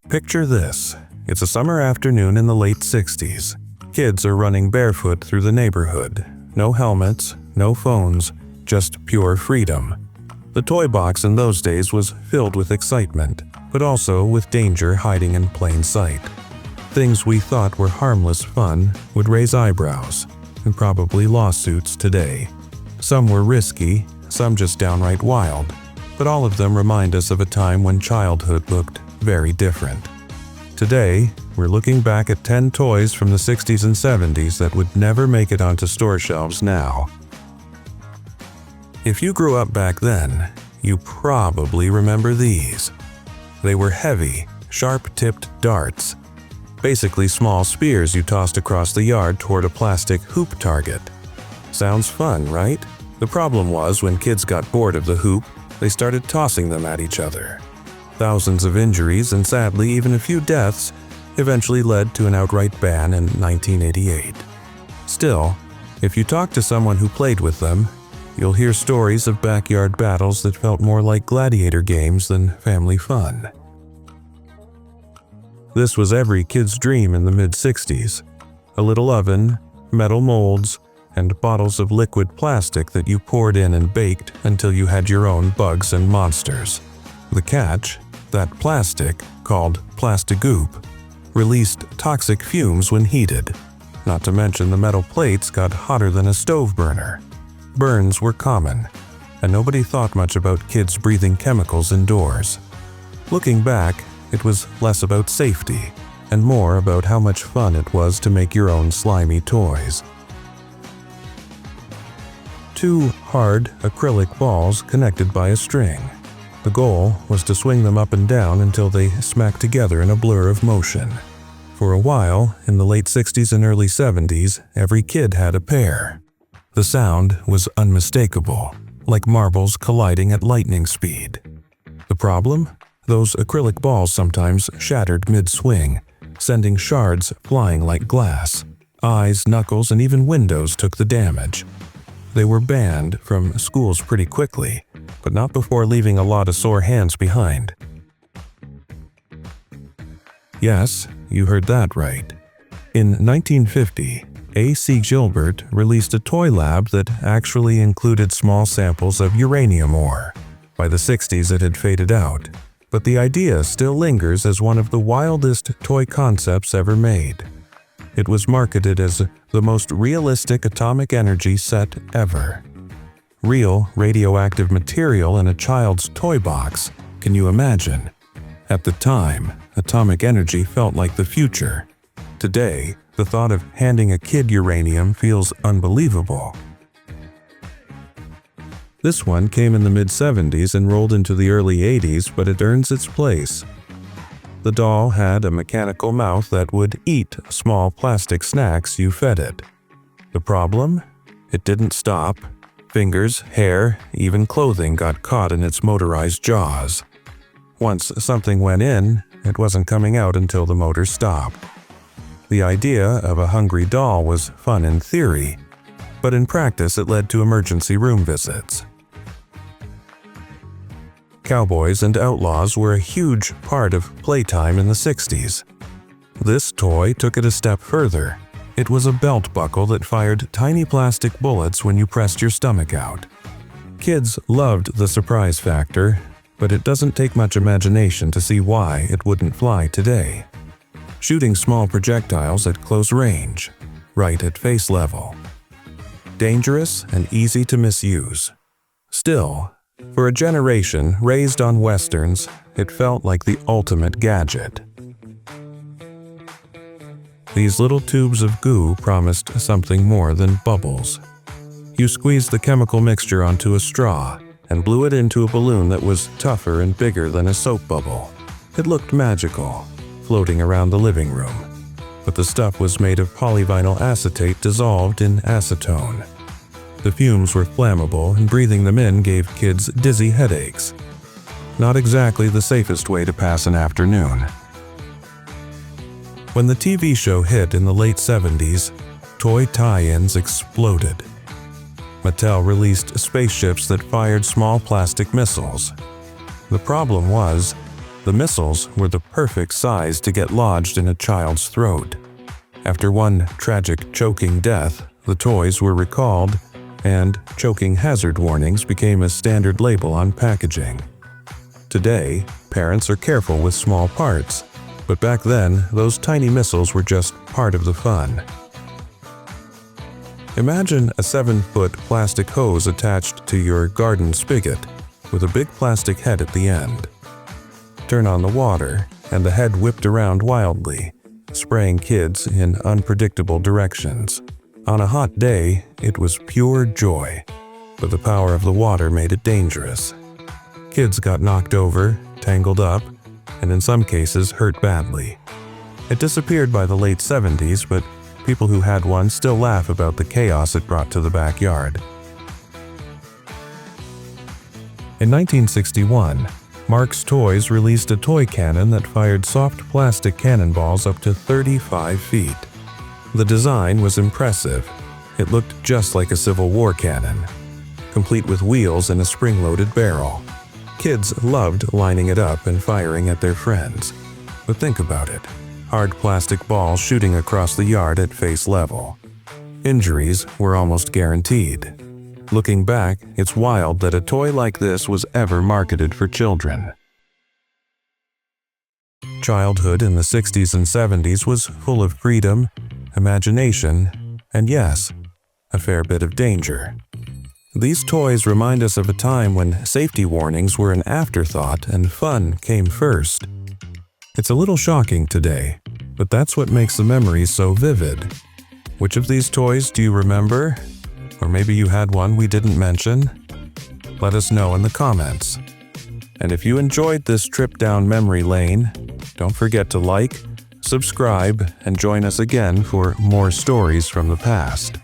Picture this. It's a summer afternoon in the late 60s. Kids are running barefoot through the neighborhood. No helmets, no phones, just pure freedom. The toy box in those days was filled with excitement, but also with danger hiding in plain sight. Things we thought were harmless fun would raise eyebrows, and probably lawsuits today. Some were risky, some just downright wild, but all of them remind us of a time when childhood looked very different. Today, we're looking back at 10 toys from the 60s and 70s that would never make it onto store shelves now. If you grew up back then, you probably remember these. They were heavy, sharp-tipped darts. Basically small spears you tossed across the yard toward a plastic hoop target. Sounds fun, right? The problem was when kids got bored of the hoop, they started tossing them at each other. Thousands of injuries and sadly even a few deaths eventually led to an outright ban in 1988. Still, if you talk to someone who played with them, you'll hear stories of backyard battles that felt more like gladiator games than family fun. This was every kid's dream in the mid-60s. A little oven, metal molds, and bottles of liquid plastic that you poured in and baked until you had your own bugs and monsters. The catch? That plastic, called plastigoop, released toxic fumes when heated. Not to mention the metal plates got hotter than a stove burner. Burns were common, and nobody thought much about kids breathing chemicals indoors. Looking back, it was less about safety and more about how much fun it was to make your own slimy toys. 2 hard acrylic balls connected by a string. The goal was to swing them up and down until they smacked together in a blur of motion. For a while, in the late 60s and early 70s, every kid had a pair. The sound was unmistakable, like marbles colliding at lightning speed. The problem? Those acrylic balls sometimes shattered mid-swing, sending shards flying like glass. Eyes, knuckles, and even windows took the damage. They were banned from schools pretty quickly, but not before leaving a lot of sore hands behind. Yes, you heard that right. In 1950, A.C. Gilbert released a toy lab that actually included small samples of uranium ore. By the 60s it had faded out, but the idea still lingers as one of the wildest toy concepts ever made. It was marketed as the most realistic atomic energy set ever. Real radioactive material in a child's toy box. Can you imagine? At the time, atomic energy felt like the future. Today, the thought of handing a kid uranium feels unbelievable. This one came in the mid-70s and rolled into the early 80s, but it earns its place. The doll had a mechanical mouth that would eat small plastic snacks you fed it. The problem? It didn't stop. Fingers, hair, even clothing got caught in its motorized jaws. Once something went in, it wasn't coming out until the motor stopped. The idea of a hungry doll was fun in theory, but in practice it led to emergency room visits. Cowboys and outlaws were a huge part of playtime in the 60s. This toy took it a step further. It was a belt buckle that fired tiny plastic bullets when you pressed your stomach out. Kids loved the surprise factor, but it doesn't take much imagination to see why it wouldn't fly today. Shooting small projectiles at close range, right at face level. Dangerous and easy to misuse. Still, for a generation raised on westerns, it felt like the ultimate gadget. These little tubes of goo promised something more than bubbles. You squeezed the chemical mixture onto a straw and blew it into a balloon that was tougher and bigger than a soap bubble. It looked magical, floating around the living room. But the stuff was made of polyvinyl acetate dissolved in acetone. The fumes were flammable, and breathing them in gave kids dizzy headaches. Not exactly the safest way to pass an afternoon. When the TV show hit in the late 70s, toy tie-ins exploded. Mattel released spaceships that fired small plastic missiles. The problem was, The missiles were the perfect size to get lodged in a child's throat. After one tragic choking death, the toys were recalled, and choking hazard warnings became a standard label on packaging. Today, parents are careful with small parts, but back then, those tiny missiles were just part of the fun. Imagine a 7-foot plastic hose attached to your garden spigot, with a big plastic head at the end. Turn on the water, and the head whipped around wildly, spraying kids in unpredictable directions. On a hot day, it was pure joy, but the power of the water made it dangerous. Kids got knocked over, tangled up, and in some cases hurt badly. It disappeared by the late 70s, but people who had one still laugh about the chaos it brought to the backyard. In 1961, Mark's Toys released a toy cannon that fired soft plastic cannonballs up to 35 feet. The design was impressive. It looked just like a Civil War cannon, complete with wheels and a spring-loaded barrel. Kids loved lining it up and firing at their friends. But think about it. Hard plastic balls shooting across the yard at face level. Injuries were almost guaranteed. Looking back, it's wild that a toy like this was ever marketed for children. Childhood in the 60s and 70s was full of freedom, imagination, and yes, a fair bit of danger. These toys remind us of a time when safety warnings were an afterthought and fun came first. It's a little shocking today, but that's what makes the memories so vivid. Which of these toys do you remember? Or maybe you had one we didn't mention? Let us know in the comments. And if you enjoyed this trip down memory lane, don't forget to like, subscribe, and join us again for more stories from the past.